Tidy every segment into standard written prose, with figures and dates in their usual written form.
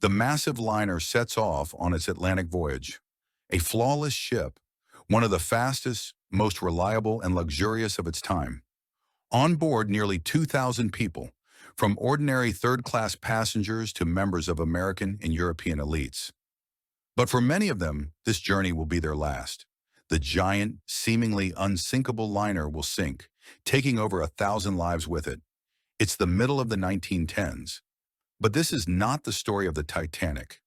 The massive liner sets off on its Atlantic voyage, a flawless ship, one of the fastest, most reliable, and luxurious of its time. On board, nearly 2,000 people, from ordinary third-class passengers to members of American and European elites. But for many of them, this journey will be their last. The giant, seemingly unsinkable liner will sink, taking over 1,000 lives with it. It's the middle of the 1910s. But this is not the story of the Titanic.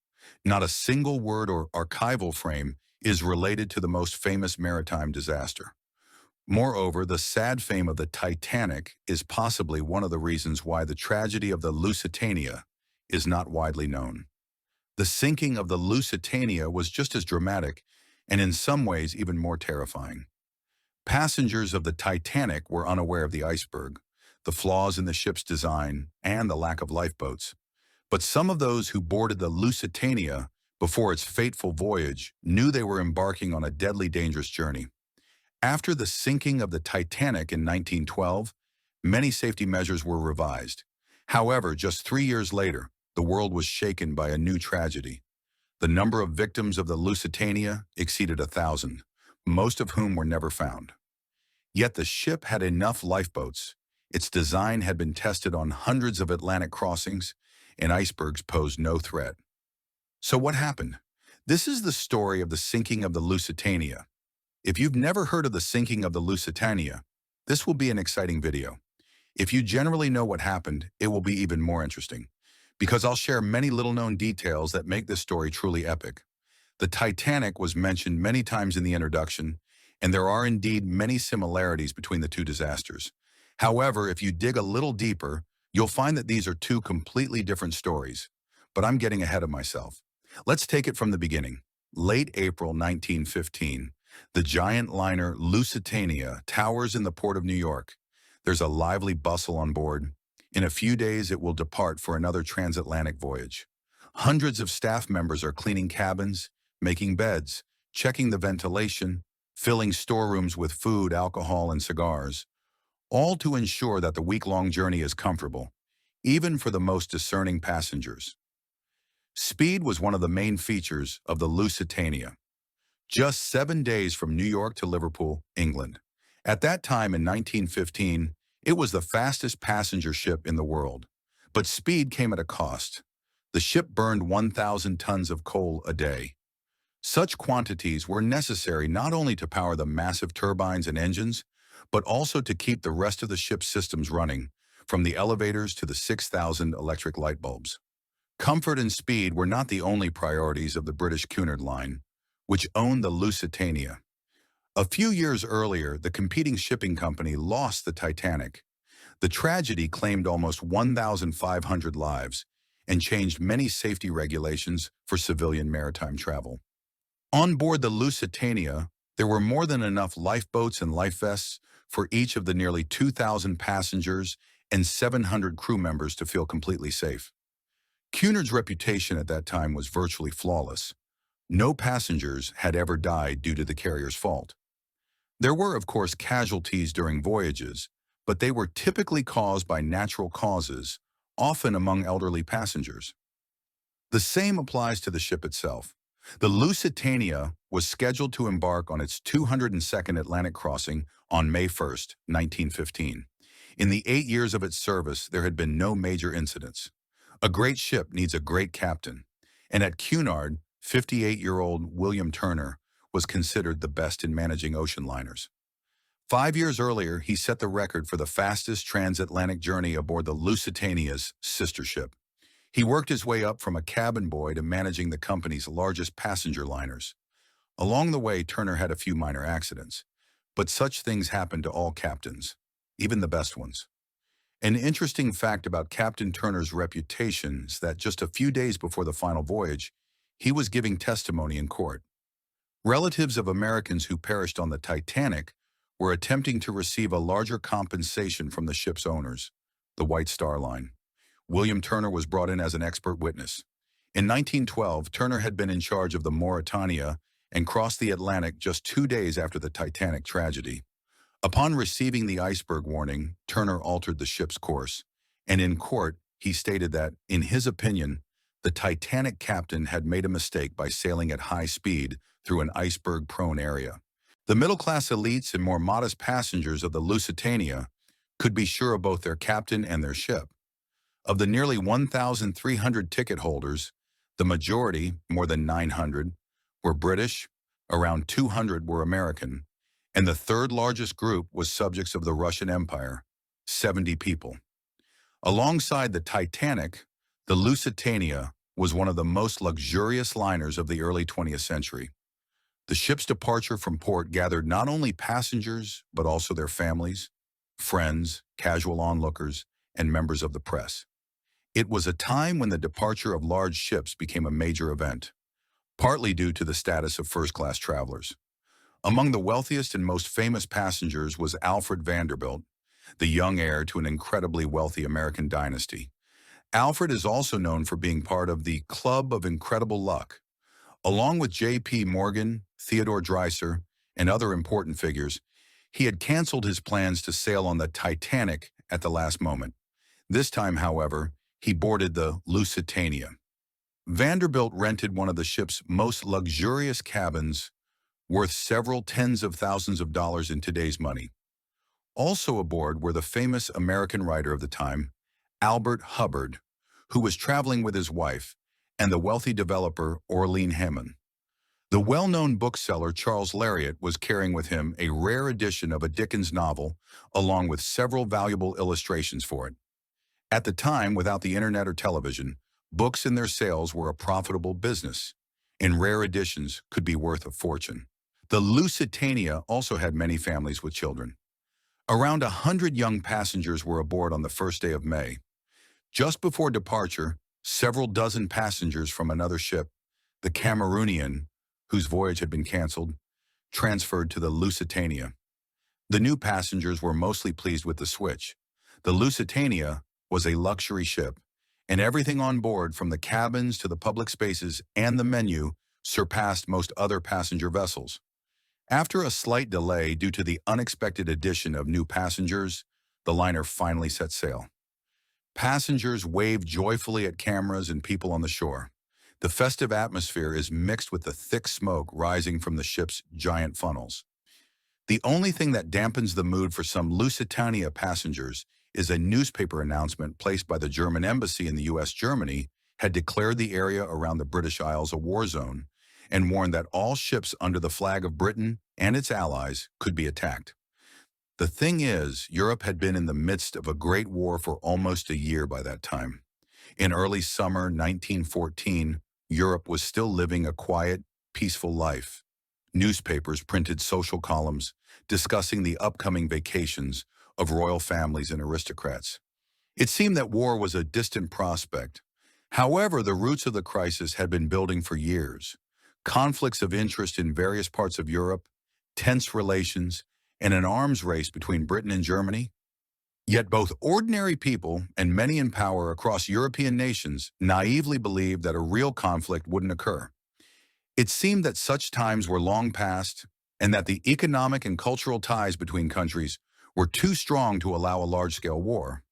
Not a single word or archival frame is related to the most famous maritime disaster. Moreover, the sad fame of the Titanic is possibly one of the reasons why the tragedy of the Lusitania is not widely known. The sinking of the Lusitania was just as dramatic and in some ways even more terrifying. Passengers of the Titanic were unaware of the iceberg, the flaws in the ship's design, and the lack of lifeboats. But some of those who boarded the Lusitania before its fateful voyage knew they were embarking on a deadly dangerous journey. After the sinking of the Titanic in 1912, many safety measures were revised. However, just 3 years later, the world was shaken by a new tragedy. The number of victims of the Lusitania exceeded 1,000, most of whom were never found. Yet the ship had enough lifeboats. Its design had been tested on hundreds of Atlantic crossings, and icebergs posed no threat. So what happened? This is the story of the sinking of the Lusitania. If you've never heard of the sinking of the Lusitania, this will be an exciting video. If you generally know what happened, it will be even more interesting, because I'll share many little-known details that make this story truly epic. The Titanic was mentioned many times in the introduction, and there are indeed many similarities between the two disasters. However, if you dig a little deeper, you'll find that these are two completely different stories. But I'm getting ahead of myself. Let's take it from the beginning. Late April 1915, the giant liner Lusitania towers in the port of New York. There's a lively bustle on board. In a few days, it will depart for another transatlantic voyage. Hundreds of staff members are cleaning cabins, making beds, checking the ventilation, filling storerooms with food, alcohol, and cigars, all to ensure that the week-long journey is comfortable, even for the most discerning passengers. Speed was one of the main features of the Lusitania. Just 7 days from New York to Liverpool, England. At that time in 1915, it was the fastest passenger ship in the world. But speed came at a cost. The ship burned 1,000 tons of coal a day. Such quantities were necessary not only to power the massive turbines and engines, but also to keep the rest of the ship's systems running, from the elevators to the 6,000 electric light bulbs. Comfort and speed were not the only priorities of the British Cunard Line, which owned the Lusitania. A few years earlier, the competing shipping company lost the Titanic. The tragedy claimed almost 1,500 lives and changed many safety regulations for civilian maritime travel. On board the Lusitania, there were more than enough lifeboats and life vests for each of the nearly 2,000 passengers and 700 crew members to feel completely safe. Cunard's reputation at that time was virtually flawless. No passengers had ever died due to the carrier's fault. There were, of course, casualties during voyages, but they were typically caused by natural causes, often among elderly passengers. The same applies to the ship itself. The Lusitania was scheduled to embark on its 202nd Atlantic crossing on May 1, 1915. In the 8 years of its service, there had been no major incidents. A great ship needs a great captain, and at Cunard, 58-year-old William Turner was considered the best in managing ocean liners. 5 years earlier, he set the record for the fastest transatlantic journey aboard the Lusitania's sister ship. He worked his way up from a cabin boy to managing the company's largest passenger liners. Along the way, Turner had a few minor accidents, but such things happen to all captains, even the best ones. An interesting fact about Captain Turner's reputation is that just a few days before the final voyage, he was giving testimony in court. Relatives of Americans who perished on the Titanic were attempting to receive a larger compensation from the ship's owners, the White Star Line. William Turner was brought in as an expert witness. In 1912, Turner had been in charge of the Mauretania and crossed the Atlantic just 2 days after the Titanic tragedy. Upon receiving the iceberg warning, Turner altered the ship's course, and in court, he stated that, in his opinion, The Titanic captain had made a mistake by sailing at high speed through an iceberg-prone area. The middle-class elites and more modest passengers of the Lusitania could be sure of both their captain and their ship. Of the nearly 1,300 ticket holders, the majority, more than 900, were British, around 200 were American, and the third largest group was subjects of the Russian Empire, 70 people. Alongside the Titanic, the Lusitania was one of the most luxurious liners of the early 20th century. The ship's departure from port gathered not only passengers, but also their families, friends, casual onlookers, and members of the press. It was a time when the departure of large ships became a major event, partly due to the status of first-class travelers. Among the wealthiest and most famous passengers was Alfred Vanderbilt, the young heir to an incredibly wealthy American dynasty. Alfred is also known for being part of the Club of Incredible Luck. Along with J.P. Morgan, Theodore Dreiser, and other important figures, he had canceled his plans to sail on the Titanic at the last moment. This time, however, he boarded the Lusitania. Vanderbilt rented one of the ship's most luxurious cabins, worth several tens of thousands of dollars in today's money. Also aboard were the famous American writer of the time, Albert Hubbard, who was traveling with his wife, and the wealthy developer Orlean Hammond. The well-known bookseller Charles Lariat was carrying with him a rare edition of a Dickens novel, along with several valuable illustrations for it. At the time, without the internet or television, books and their sales were a profitable business, and rare editions could be worth a fortune. The Lusitania also had many families with children. Around 100 young passengers were aboard on the first day of May. Just before departure, several dozen passengers from another ship, the Cameroonian, whose voyage had been canceled, transferred to the Lusitania. The new passengers were mostly pleased with the switch. The Lusitania was a luxury ship, and everything on board, from the cabins to the public spaces and the menu, surpassed most other passenger vessels. After a slight delay due to the unexpected addition of new passengers, the liner finally set sail. Passengers waved joyfully at cameras and people on the shore. The festive atmosphere is mixed with the thick smoke rising from the ship's giant funnels. The only thing that dampens the mood for some Lusitania passengers is a newspaper announcement placed by the German embassy in the U.S. Germany had declared the area around the British Isles a war zone and warned that all ships under the flag of Britain and its allies could be attacked. The thing is, Europe had been in the midst of a great war for almost a year by that time. In early summer 1914, Europe was still living a quiet, peaceful life. Newspapers printed social columns discussing the upcoming vacations of royal families and aristocrats. It seemed that war was a distant prospect. However, the roots of the crisis had been building for years. Conflicts of interest in various parts of Europe, tense relations, and an arms race between Britain and Germany. Yet both ordinary people and many in power across European nations naively believed that a real conflict wouldn't occur. It seemed that such times were long past and that the economic and cultural ties between countries were too strong to allow a large-scale war.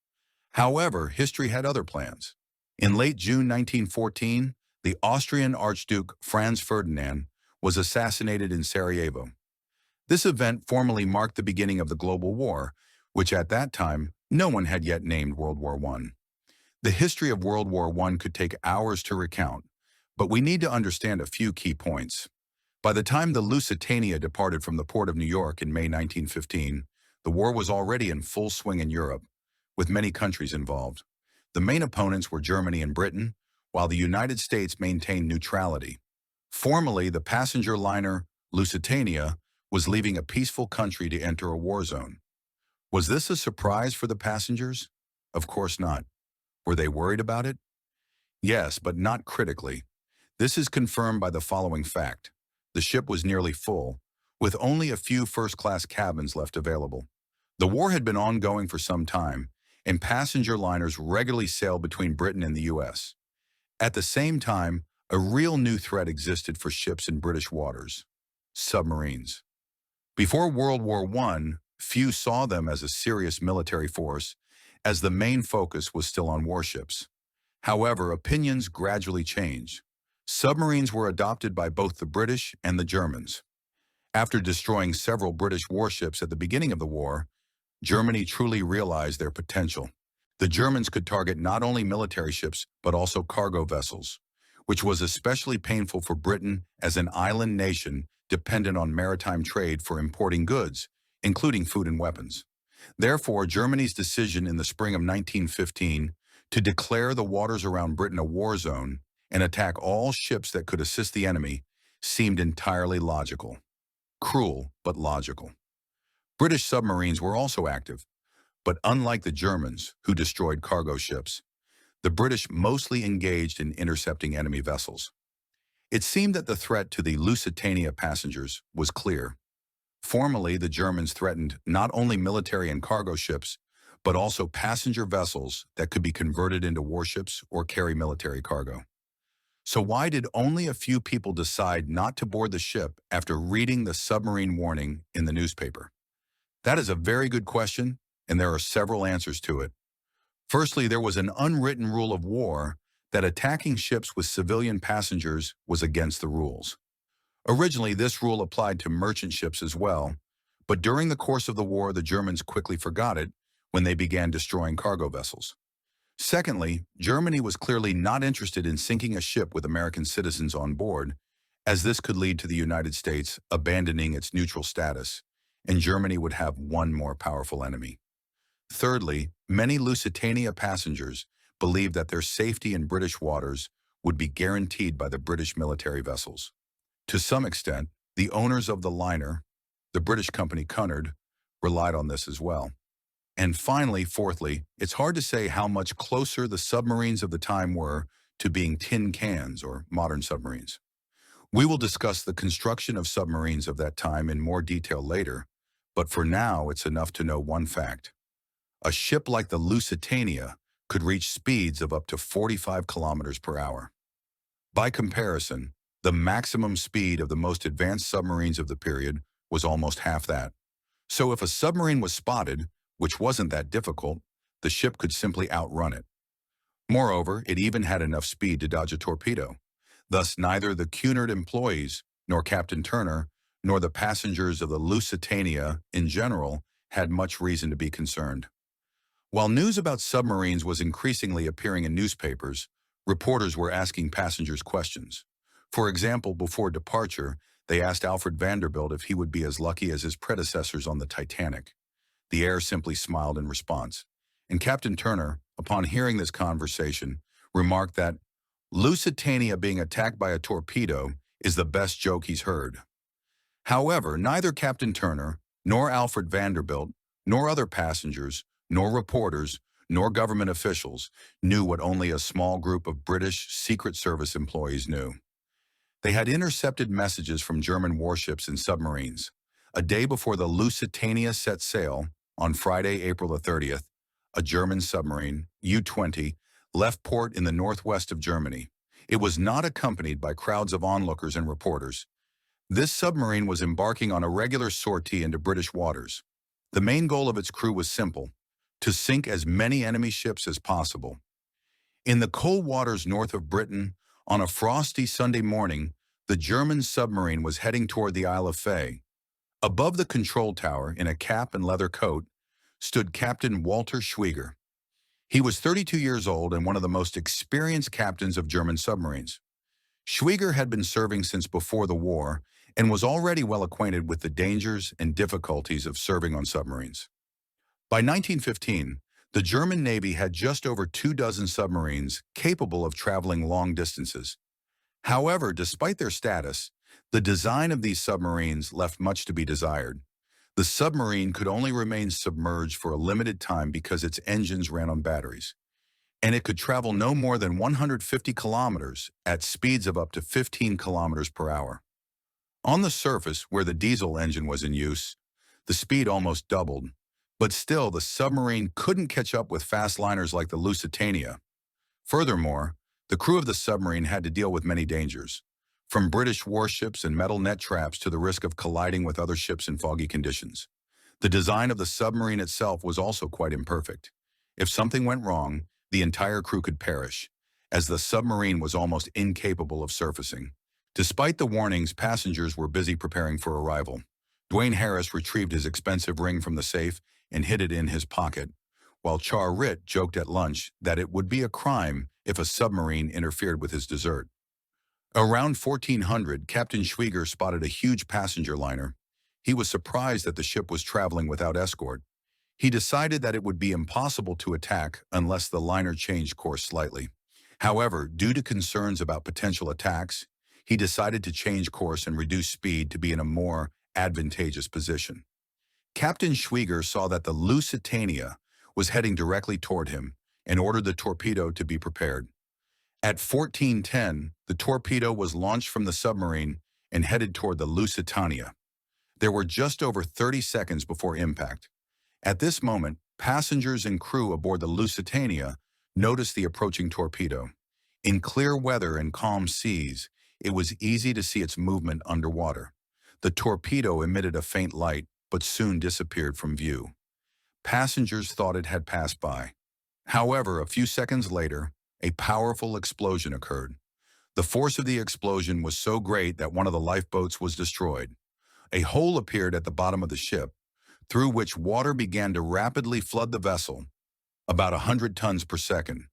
However, history had other plans. In late June 1914, the Austrian Archduke Franz Ferdinand was assassinated in Sarajevo. This event formally marked the beginning of the global war, which at that time no one had yet named World War I. The history of World War I could take hours to recount, but we need to understand a few key points. By the time the Lusitania departed from the port of New York in May 1915, the war was already in full swing in Europe, with many countries involved. The main opponents were Germany and Britain, while the United States maintained neutrality. Formally, the passenger liner Lusitania was leaving a peaceful country to enter a war zone. Was this a surprise for the passengers? Of course not. Were they worried about it? Yes, but not critically. This is confirmed by the following fact. The ship was nearly full, with only a few first-class cabins left available. The war had been ongoing for some time, and passenger liners regularly sailed between Britain and the U.S. At the same time, a real new threat existed for ships in British waters: submarines. Before World War I, few saw them as a serious military force, as the main focus was still on warships. However, opinions gradually changed. Submarines were adopted by both the British and the Germans. After destroying several British warships at the beginning of the war, Germany truly realized their potential. The Germans could target not only military ships, but also cargo vessels, which was especially painful for Britain as an island nation dependent on maritime trade for importing goods, including food and weapons. Therefore, Germany's decision in the spring of 1915 to declare the waters around Britain a war zone and attack all ships that could assist the enemy seemed entirely logical. Cruel, but logical. British submarines were also active, but unlike the Germans, who destroyed cargo ships, the British mostly engaged in intercepting enemy vessels. It seemed that the threat to the Lusitania passengers was clear. Formally, the Germans threatened not only military and cargo ships, but also passenger vessels that could be converted into warships or carry military cargo. So why did only a few people decide not to board the ship after reading the submarine warning in the newspaper? That is a very good question, and there are several answers to it. Firstly, there was an unwritten rule of war that attacking ships with civilian passengers was against the rules. Originally, this rule applied to merchant ships as well, but during the course of the war, the Germans quickly forgot it when they began destroying cargo vessels. Secondly, Germany was clearly not interested in sinking a ship with American citizens on board, as this could lead to the United States abandoning its neutral status, and Germany would have one more powerful enemy. Thirdly, many Lusitania passengers believed that their safety in British waters would be guaranteed by the British military vessels. To some extent, the owners of the liner, the British company Cunard, relied on this as well. And finally, fourthly, it's hard to say how much closer the submarines of the time were to being tin cans or modern submarines. We will discuss the construction of submarines of that time in more detail later, but for now it's enough to know one fact. A ship like the Lusitania could reach speeds of up to 45 kilometers per hour. By comparison, the maximum speed of the most advanced submarines of the period was almost half that. So if a submarine was spotted, which wasn't that difficult, the ship could simply outrun it. Moreover, it even had enough speed to dodge a torpedo. Thus, neither the Cunard employees, nor Captain Turner, nor the passengers of the Lusitania in general had much reason to be concerned. While news about submarines was increasingly appearing in newspapers, reporters were asking passengers questions. For example, before departure, they asked Alfred Vanderbilt if he would be as lucky as his predecessors on the Titanic. The heir simply smiled in response, and Captain Turner, upon hearing this conversation, remarked that Lusitania being attacked by a torpedo is the best joke he's heard. However, neither Captain Turner, nor Alfred Vanderbilt, nor other passengers, nor reporters, nor government officials knew what only a small group of British Secret Service employees knew. They had intercepted messages from German warships and submarines. A day before the Lusitania set sail, on Friday, April the 30th, a German submarine, U-20, left port in the northwest of Germany. It was not accompanied by crowds of onlookers and reporters. This submarine was embarking on a regular sortie into British waters. The main goal of its crew was simple: to sink as many enemy ships as possible. In the cold waters north of Britain, on a frosty Sunday morning, the German submarine was heading toward the Isle of Fay. Above the control tower, in a cap and leather coat, stood Captain Walter Schwieger. He was 32 years old and one of the most experienced captains of German submarines. Schwieger had been serving since before the war and was already well acquainted with the dangers and difficulties of serving on submarines. By 1915, the German Navy had just over 24 submarines capable of traveling long distances. However, despite their status, the design of these submarines left much to be desired. The submarine could only remain submerged for a limited time because its engines ran on batteries, and it could travel no more than 150 kilometers at speeds of up to 15 kilometers per hour. On the surface, where the diesel engine was in use, the speed almost doubled, but still the submarine couldn't catch up with fast liners like the Lusitania. Furthermore, the crew of the submarine had to deal with many dangers, from British warships and metal net traps to the risk of colliding with other ships in foggy conditions. The design of the submarine itself was also quite imperfect. If something went wrong, the entire crew could perish, as the submarine was almost incapable of surfacing. Despite the warnings, passengers were busy preparing for arrival. Dwayne Harris retrieved his expensive ring from the safe and hid it in his pocket, while Char Rit joked at lunch that it would be a crime if a submarine interfered with his dessert. Around 1400, Captain Schwieger spotted a huge passenger liner. He was surprised that the ship was traveling without escort. He decided that it would be impossible to attack unless the liner changed course slightly. However, due to concerns about potential attacks, he decided to change course and reduce speed to be in a more advantageous position. Captain Schwieger saw that the Lusitania was heading directly toward him and ordered the torpedo to be prepared. At 1410, the torpedo was launched from the submarine and headed toward the Lusitania. There were just over 30 seconds before impact. At this moment, passengers and crew aboard the Lusitania noticed the approaching torpedo. In clear weather and calm seas, it was easy to see its movement underwater. The torpedo emitted a faint light, but soon disappeared from view. Passengers thought it had passed by. However, a few seconds later, a powerful explosion occurred. The force of the explosion was so great that one of the lifeboats was destroyed. A hole appeared at the bottom of the ship, through which water began to rapidly flood the vessel, about 100 tons per second.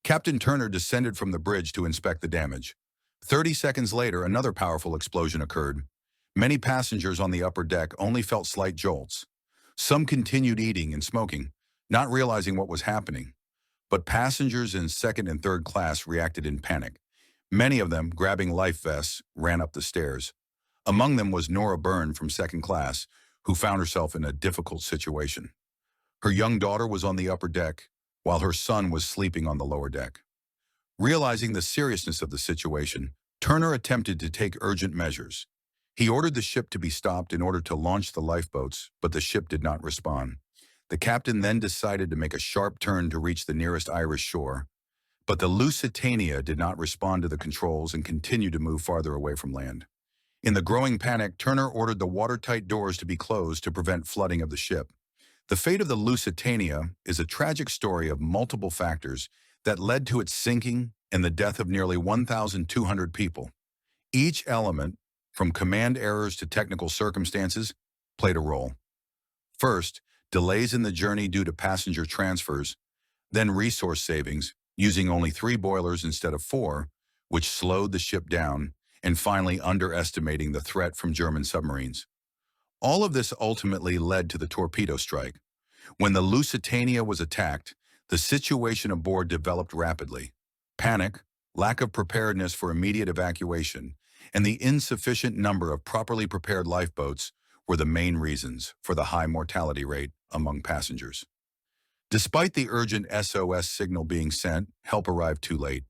Captain Turner descended from the bridge to inspect the damage. 30 seconds later, another powerful explosion occurred. Many passengers on the upper deck only felt slight jolts. Some continued eating and smoking, not realizing what was happening. But passengers in second and third class reacted in panic. Many of them, grabbing life vests, ran up the stairs. Among them was Nora Byrne from second class, who found herself in a difficult situation. Her young daughter was on the upper deck, while her son was sleeping on the lower deck. Realizing the seriousness of the situation, Turner attempted to take urgent measures. He ordered the ship to be stopped in order to launch the lifeboats, but the ship did not respond. The captain then decided to make a sharp turn to reach the nearest Irish shore, but the Lusitania did not respond to the controls and continued to move farther away from land. In the growing panic, Turner ordered the watertight doors to be closed to prevent flooding of the ship. The fate of the Lusitania is a tragic story of multiple factors that led to its sinking and the death of nearly 1,200 people. Each element, from command errors to technical circumstances, played a role. First, delays in the journey due to passenger transfers, then resource savings, using only 3 boilers instead of 4, which slowed the ship down, and finally underestimating the threat from German submarines. All of this ultimately led to the torpedo strike. When the Lusitania was attacked, the situation aboard developed rapidly. Panic, lack of preparedness for immediate evacuation, and the insufficient number of properly prepared lifeboats were the main reasons for the high mortality rate among passengers. Despite the urgent SOS signal being sent, help arrived too late.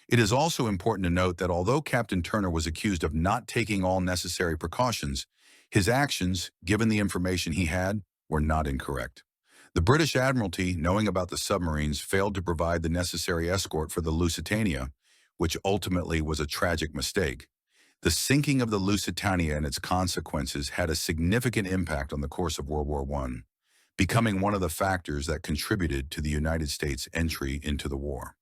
It is also important to note that although Captain Turner was accused of not taking all necessary precautions, his actions, given the information he had, were not incorrect. The British Admiralty, knowing about the submarines, failed to provide the necessary escort for the Lusitania, which ultimately was a tragic mistake. The sinking of the Lusitania and its consequences had a significant impact on the course of World War I, becoming one of the factors that contributed to the United States' entry into the war.